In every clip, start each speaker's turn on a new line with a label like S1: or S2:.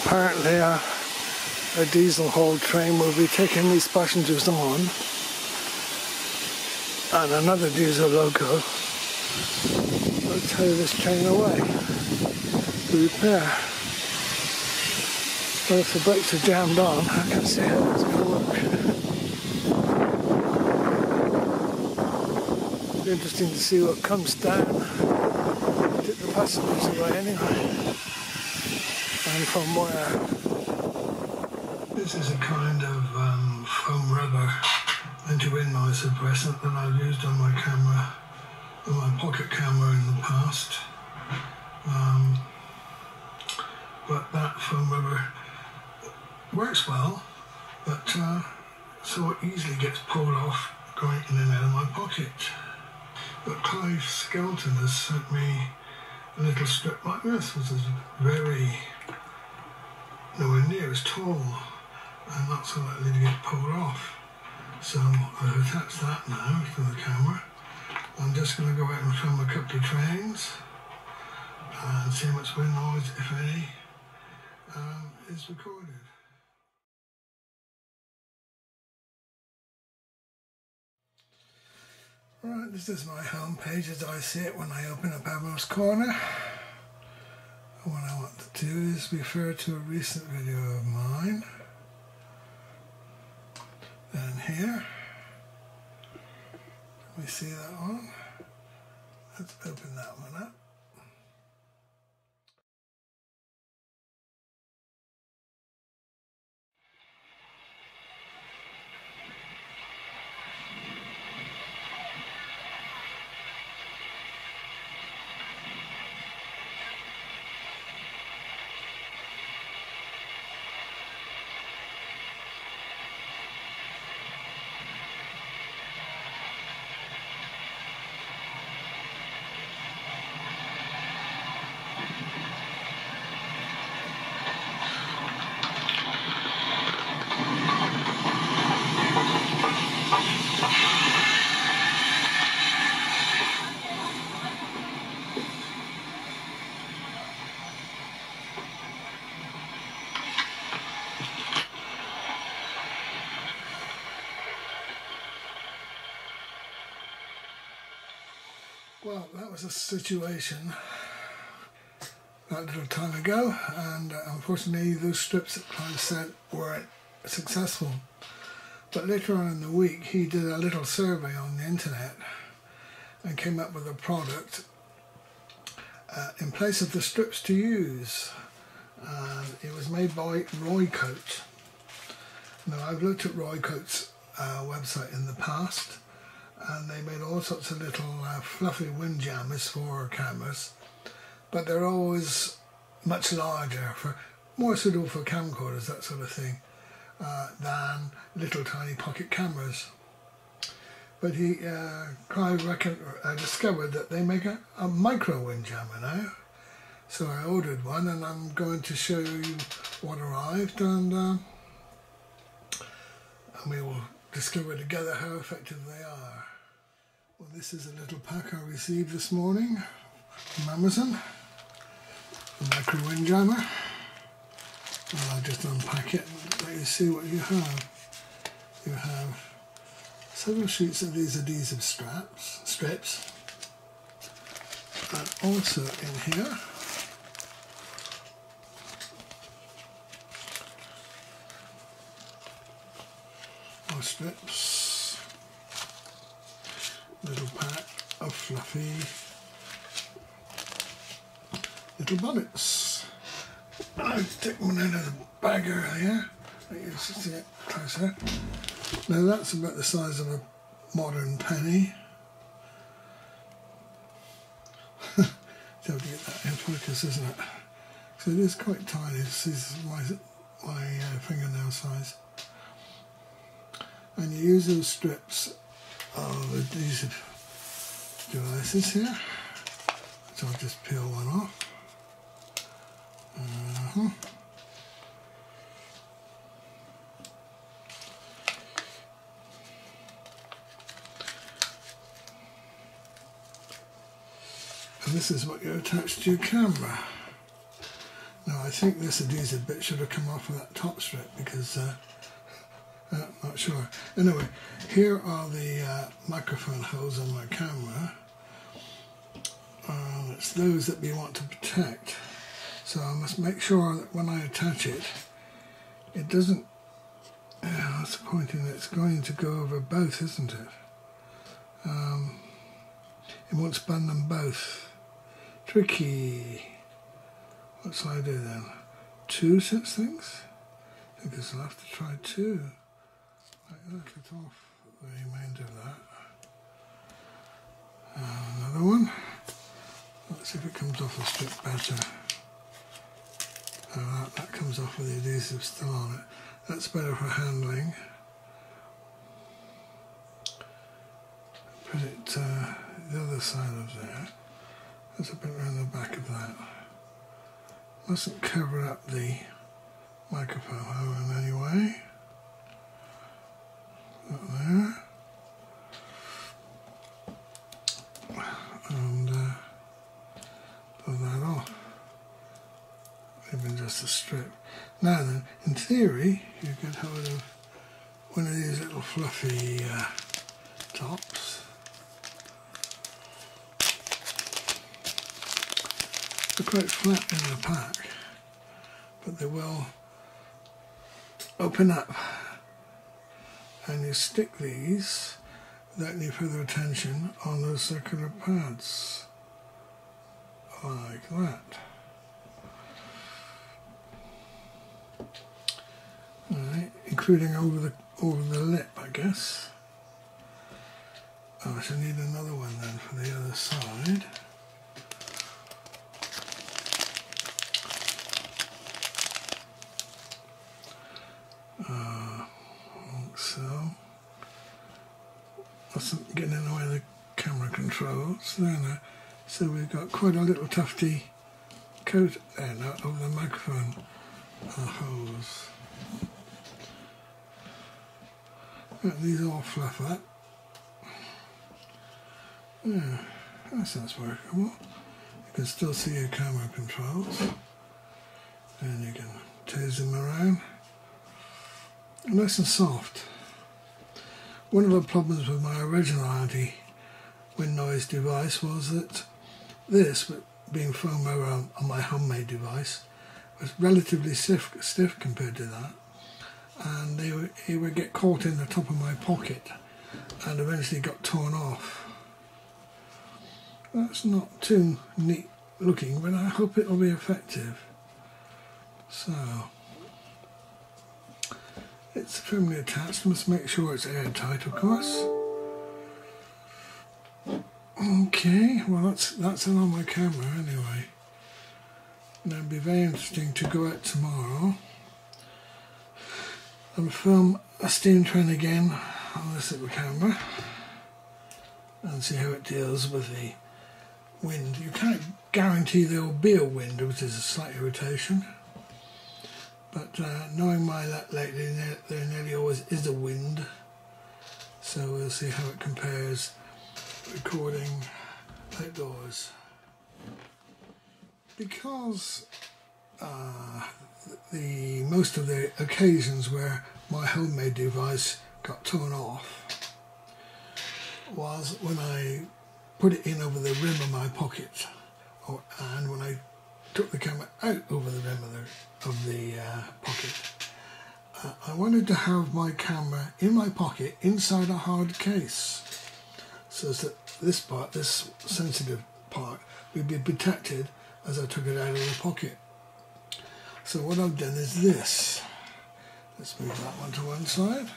S1: apparently a diesel hauled train will be taking these passengers on, and another diesel loco will tow this train away to repair. But if the brakes are jammed on, I can't see how it's going to work. It'll be interesting to see what comes down. Take the passengers away anyway. And from where? This is a kind of foam rubber anti-wind noise suppressant that I've used on my camera, on my pocket camera in the past. But that foam rubber works well, but so it easily gets pulled off going in and out of my pocket. But Clive Skelton has sent me a little strip like this, which is very nowhere near as tall, and not so likely to get pulled off. So I've attached that now to the camera. I'm just going to go out and film a couple of trains and see how much wind noise, if any, is recorded. Right, this is my home page as I see it when I open up Admiral's Corner. And what I want to do is refer to a recent video of mine. Down here. Can we see that one? Let's open that one up. Well, that was a situation that little time ago, and unfortunately those strips that Clive sent weren't successful. But later on in the week he did a little survey on the internet and came up with a product in place of the strips to use. It was made by Rycote. Now, I've looked at Rycote's website in the past, and they made all sorts of little fluffy windjammers for cameras, but they're always much larger, more suitable for camcorders, that sort of thing, than little tiny pocket cameras. But Clive discovered that they make a micro windjammer now, so I ordered one, and I'm going to show you what arrived, and we will discover together how effective they are. Well, this is a little pack I received this morning from Amazon, a micro windjammer. And I'll just unpack it and let you see what you have. You have several sheets of these adhesive strips, and also in here more strips, little pack of fluffy little bullets. I'll take one out of the bag earlier, let you see it closer. Now that's about the size of a modern penny. It's hard to get that in focus, isn't it? So it is quite tiny. This is my fingernail size. And you use those strips of adhesive devices here. So I'll just peel one off. And this is what you attach to your camera. Now I I think this adhesive bit should have come off of that top strip because I'm not sure. Anyway, here are the microphone holes on my camera. It's those that we want to protect. So I must make sure that when I attach it, it doesn't, that's the point in it, it's going to go over both, isn't it? It won't span them both. Tricky. What shall I do then? 2 such things? I guess I'll have to try 2. Like that, cut off the remainder of that. Another one. Let's see if it comes off the strip better. That comes off with the adhesive still on it. That's better for handling. Put it the other side of there. There's a bit around the back of that. Mustn't cover up the microphone hole in any way. That there. And pull that off. Even just a strip. Now then, in theory, you could hold of one of these little fluffy tops. They're quite flat in the pack, but they will open up, and you stick these without any further attention on those circular pads, like that. Right, including over the lip, I guess. Oh, I should need another one then for the other side. Like so. Mustn't get in the way of the camera controls. There now. So we've got quite a little tufty coat there now over the microphone holes. These all fluff up. Yeah, that sounds workable. You can still see your camera controls, and you can toes them around. Nice and soft. One of the problems with my original anti-wind noise device was that this, being foam over on my homemade device, was relatively stiff compared to that. And it would get caught in the top of my pocket and eventually got torn off. That's not too neat looking, but I hope it will be effective. So, it's firmly attached. Must make sure it's airtight, of course. Okay, well that's it on my camera anyway. And it'll be very interesting to go out tomorrow and film a steam train again on this little camera and see how it deals with the wind. You can't guarantee there will be a wind, which is a slight irritation, but knowing my luck lately, there nearly always is a wind, so we'll see how it compares recording outdoors. Because most of the occasions where my homemade device got torn off was when I put it in over the rim of my pocket, and when I took the camera out over the rim of the pocket. I wanted to have my camera in my pocket inside a hard case, so that this part, this sensitive part, would be protected as I took it out of the pocket. So what I've done is this. Let's move that one to one side.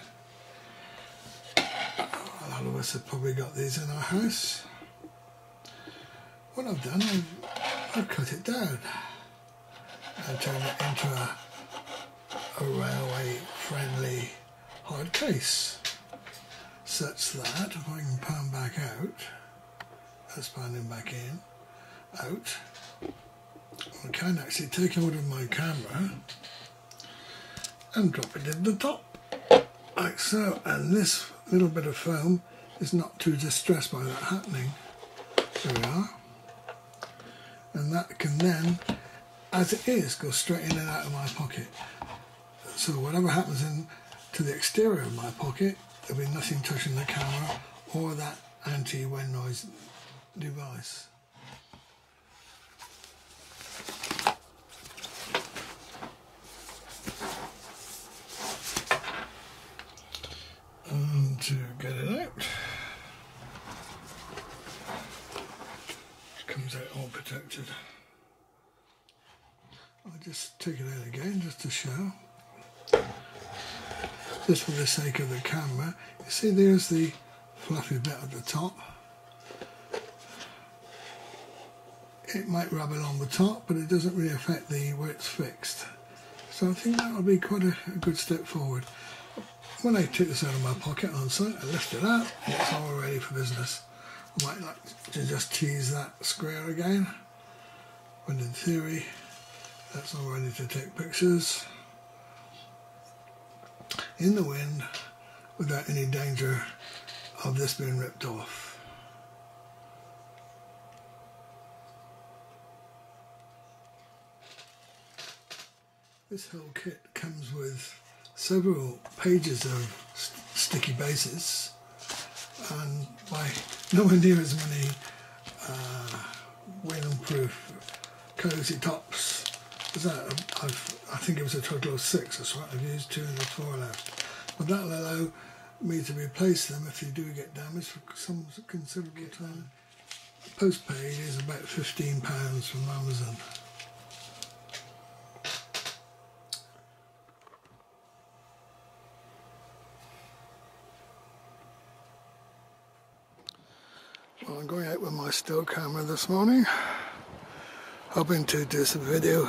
S1: A lot of us have probably got these in our house. What I've done, I've cut it down and turned it into a railway-friendly hard case, such that if I can pan back out, that's panning back in, out, I can actually take hold of my camera and drop it in the top, like so. And this little bit of foam is not too distressed by that happening. There we are. And that can then as it is, goes straight in and out of my pocket. So whatever happens to the exterior of my pocket, there'll be nothing touching the camera or that anti-wind noise device. And to get it out, it comes out all protected. I'll just take it out again just to show. Just for the sake of the camera. You see there's the fluffy bit at the top. It might rub along the top, but it doesn't really affect where it's fixed. So I think that will be quite a good step forward. When I take this out of my pocket on site, I lift it out and it's all ready for business. I might like to just tease that square again, when in theory that's all ready to take pictures in the wind without any danger of this being ripped off. This whole kit comes with several pages of sticky bases, and by nowhere near as many windproof cozy tops as that. I think it was a total of 6, that's right. I've used 2 and the 4 left. But that'll allow me to replace them if they do get damaged for some considerable time. Postpaid is about £15 from Amazon. Well, I'm going out with my still camera this morning, hoping to do some video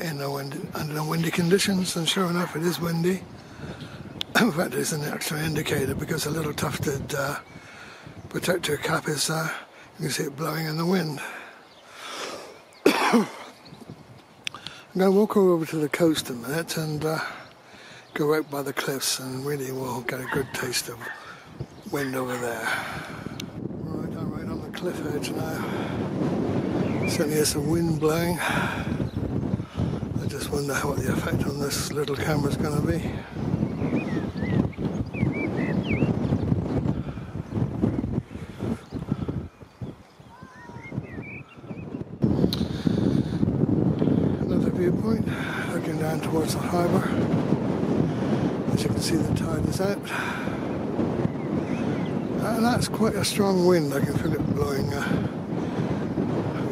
S1: under windy conditions, and sure enough it is windy. In fact, there's an extra indicator because a little tufted protector cap is there. You can see it blowing in the wind. I'm going to walk over to the coast a minute and go out by the cliffs, and really we'll get a good taste of wind over there. Right, I'm right on the cliff edge now. Certainly there's some wind blowing. I just wonder what the effect on this little camera is going to be. Another viewpoint, looking down towards the harbour. As you can see, the tide is out. And that's quite a strong wind. I can feel it blowing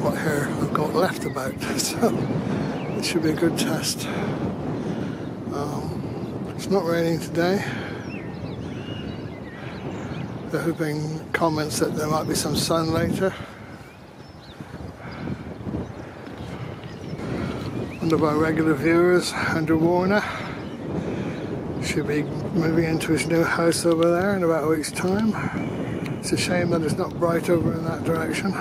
S1: what hair I've got left about, so it should be a good test. It's not raining today. They're hoping comments that there might be some sun later. One of our regular viewers, Andrew Warner, should be moving into his new house over there in about a week's time. It's a shame that it's not bright over in that direction.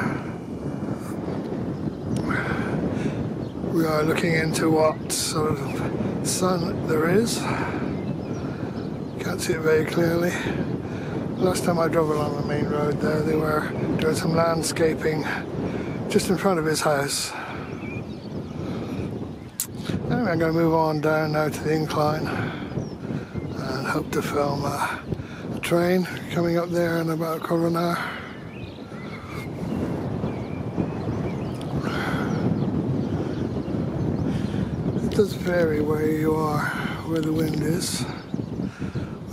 S1: We are looking into what sort of sun there is. Can't see it very clearly. Last time I drove along the main road there, they were doing some landscaping just in front of his house. Anyway, I'm going to move on down now to the incline and hope to film a train coming up there in about a quarter of an hour. It does vary where you are, where the wind is.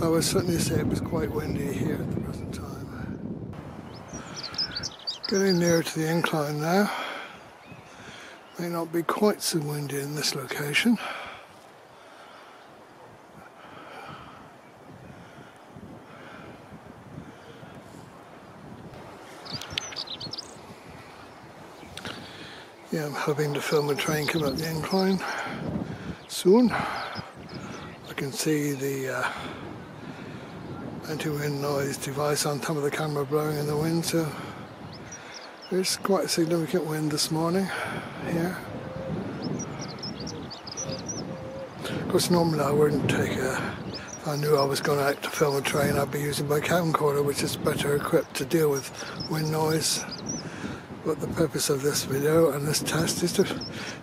S1: I would certainly say it was quite windy here at the present time. Getting near to the incline now. May not be quite so windy in this location. Yeah, I'm hoping to film a train come up the incline soon. I can see the anti-wind noise device on top of the camera blowing in the wind, so there's quite a significant wind this morning here. Of course, normally I wouldn't take if I knew I was going out to film a train, I'd be using my camcorder, which is better equipped to deal with wind noise. But the purpose of this video and this test is to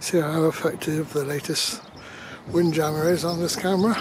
S1: see how effective the latest Windjammer is on this camera.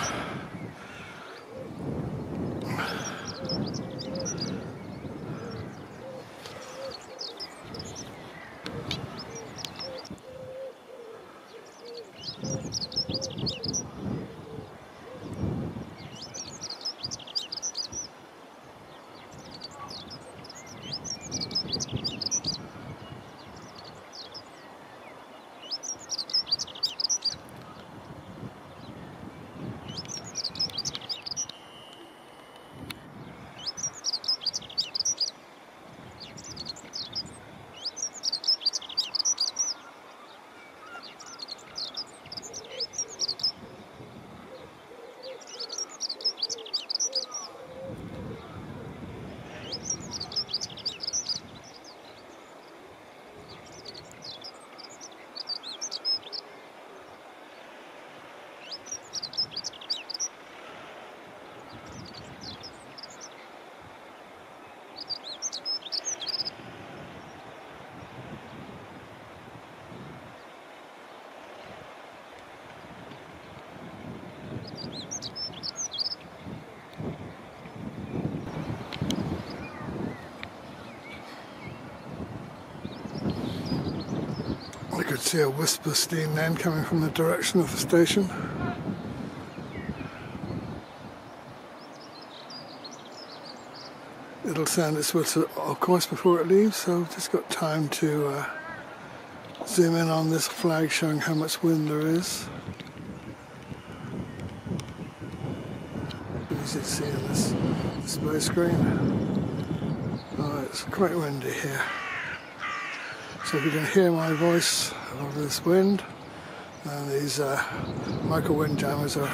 S1: I could see a wisp of steam then coming from the direction of the station. It'll send its whistle, of course, before it leaves, so I've just got time to zoom in on this flag showing how much wind there is. Easy to see on this display screen. Oh, it's quite windy here. So if you can hear my voice over this wind, then these micro windjammers are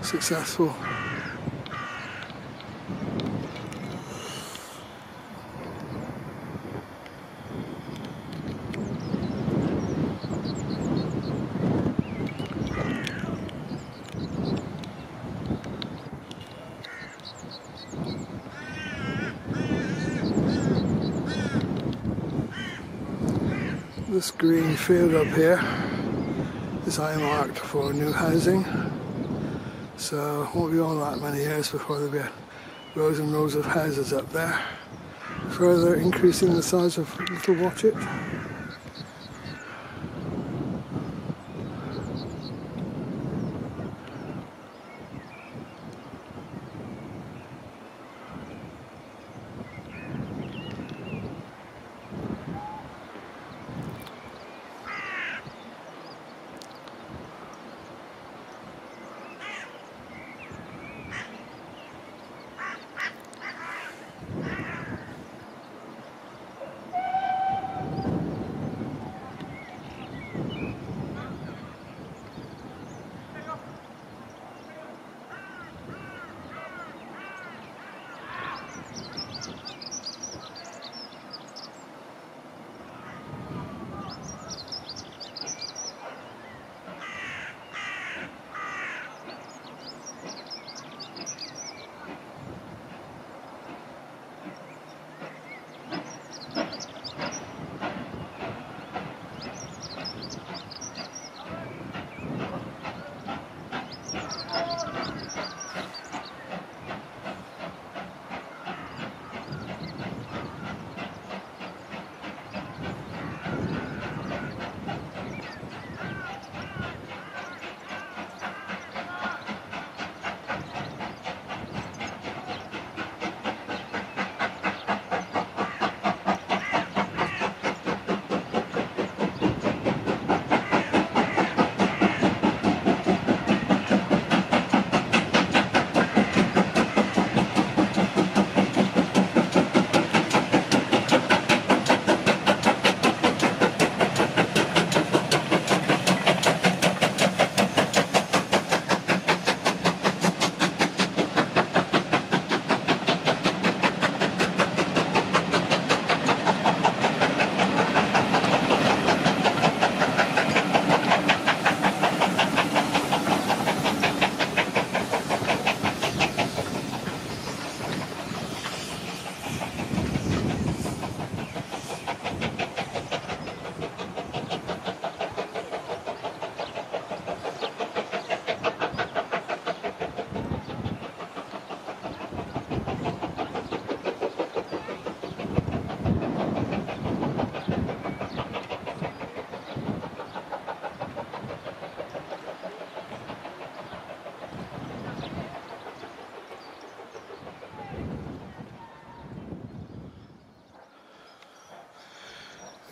S1: successful. This green field up here is earmarked for new housing, so it won't be all that many years before there'll be rows and rows of houses up there, further increasing the size of Little Watchet.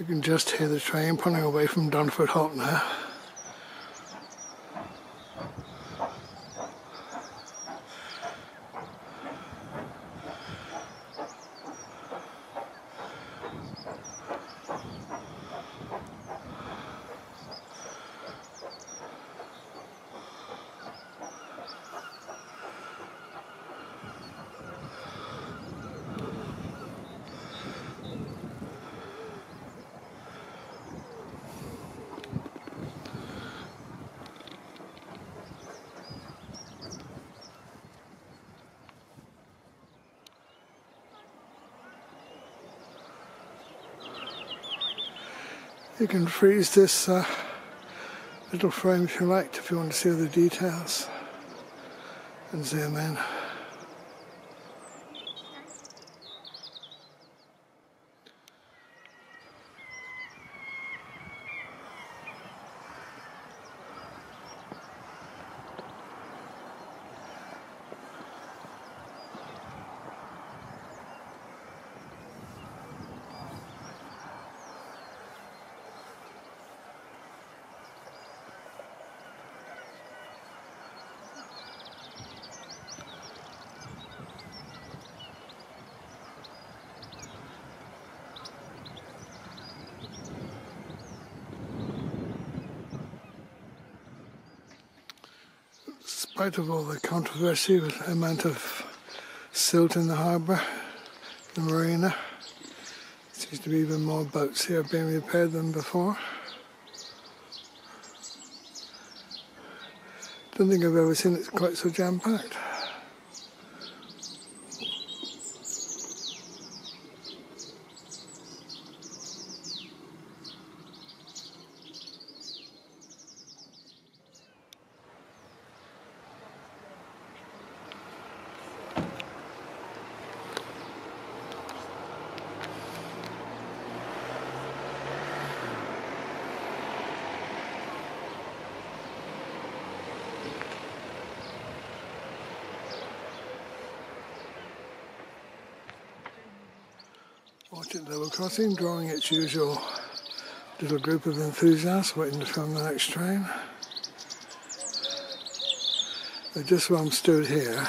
S1: You can just hear the train pulling away from Dunford Halt now. You can freeze this little frame if you like, if you want to see all the details, and zoom in. In spite of all the controversy with the amount of silt in the harbour, the marina, seems to be even more boats here being repaired than before. Don't think I've ever seen it quite so jam-packed. Watching Level Crossing, drawing its usual little group of enthusiasts waiting to film the next train. But just where I'm stood here,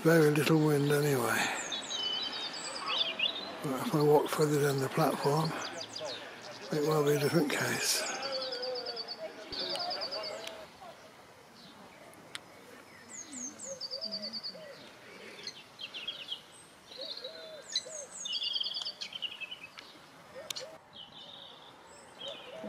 S1: very little wind anyway. But if I walk further down the platform, it will be a different case.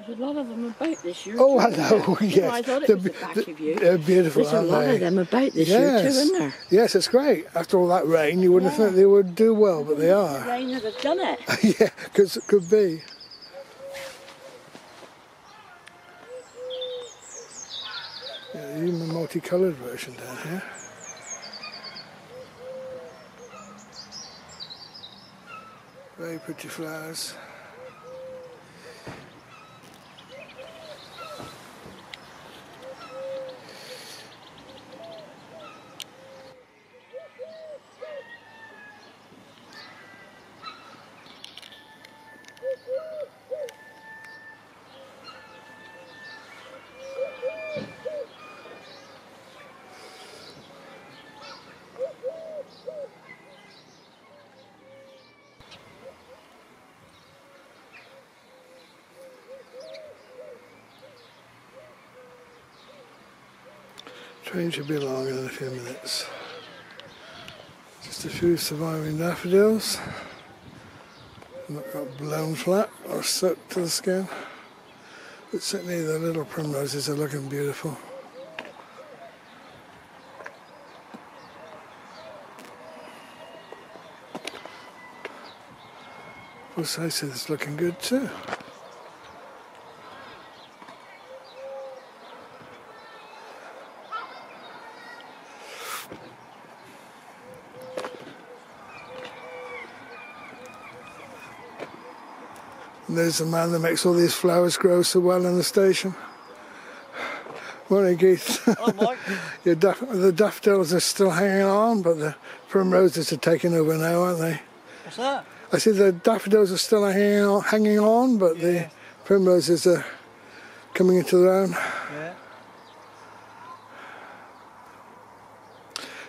S2: There's a lot of them about this year.
S1: Oh, hello, yes.
S2: I thought it was the back of you.
S1: They're beautiful,
S2: There's a lot of them about this year too, isn't there?
S1: Yes, it's great. After all that rain, you wouldn't think they would do well, but they are.
S2: The rain that have done it.
S1: Yeah, because it could be. Yeah, even a multicoloured version down here. Very pretty flowers. Train should be along in a few minutes. Just a few surviving daffodils. Not got blown flat or soaked to the skin. But certainly the little primroses are looking beautiful. Precisely, it's looking good too. And there's the man that makes all these flowers grow so well in the station. Morning, Keith.
S3: Oh, Mark.
S1: The daffodils are still hanging on, but the primroses are taking over now, aren't they?
S3: What's that?
S1: I see the daffodils are still hanging on, but the primroses are coming into their own.
S3: Yeah.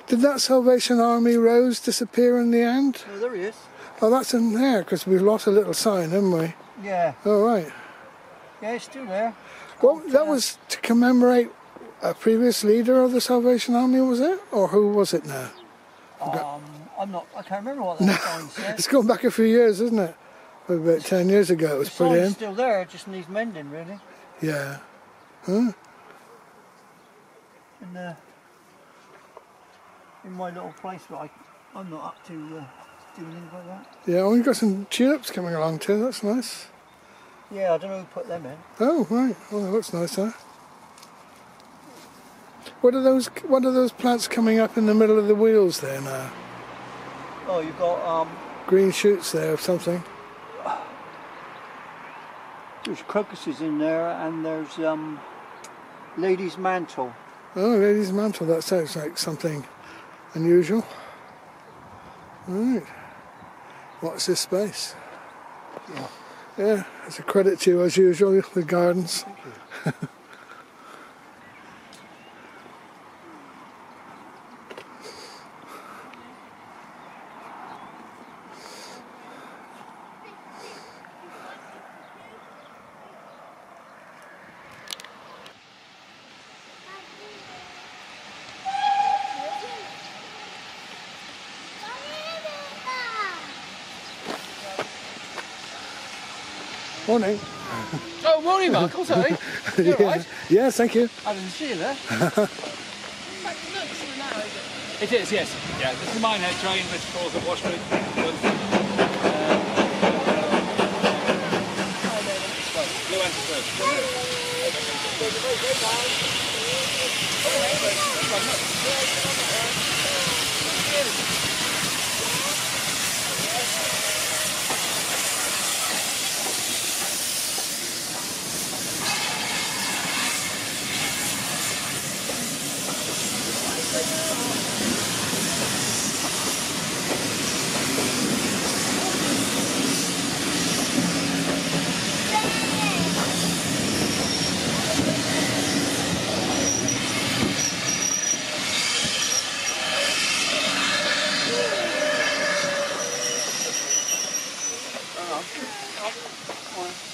S1: Did that Salvation Army rose disappear in the end?
S3: Oh, there he is.
S1: Oh, that's in there, because we've lost a little sign, haven't we?
S3: Yeah.
S1: Oh, right.
S3: Yeah, it's still there.
S1: Well, that was to commemorate a previous leader of the Salvation Army, was it? Or who was it now?
S3: I can't remember what that sign said.
S1: It's gone back a few years, isn't it? About 10 years ago it was put in.
S3: It's still there, it just needs mending, really.
S1: Yeah. Huh?
S3: In my little place, but I'm not up to doing anything like that.
S1: Yeah, we've got some tulips coming along too, that's nice.
S3: Yeah, I don't know who put them in.
S1: Oh, right. Oh, that looks nice, huh? What are those plants coming up in the middle of the wheels there now?
S3: Oh, you've got
S1: green shoots there of something.
S3: There's crocuses in there, and there's lady's mantle.
S1: Oh, lady's mantle. That sounds like something unusual. Right. What's this space?
S3: Yeah.
S1: Yeah, it's a credit to you as usual, the gardens.
S3: Thank you.
S1: Morning.
S4: Oh, morning, Mark. Oh, sorry. You all right?
S1: Yes, thank you.
S4: I didn't see you there. It is, yes. Yeah, this is the Minehead train which calls the Wash Street. Blue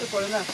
S3: Put it in there.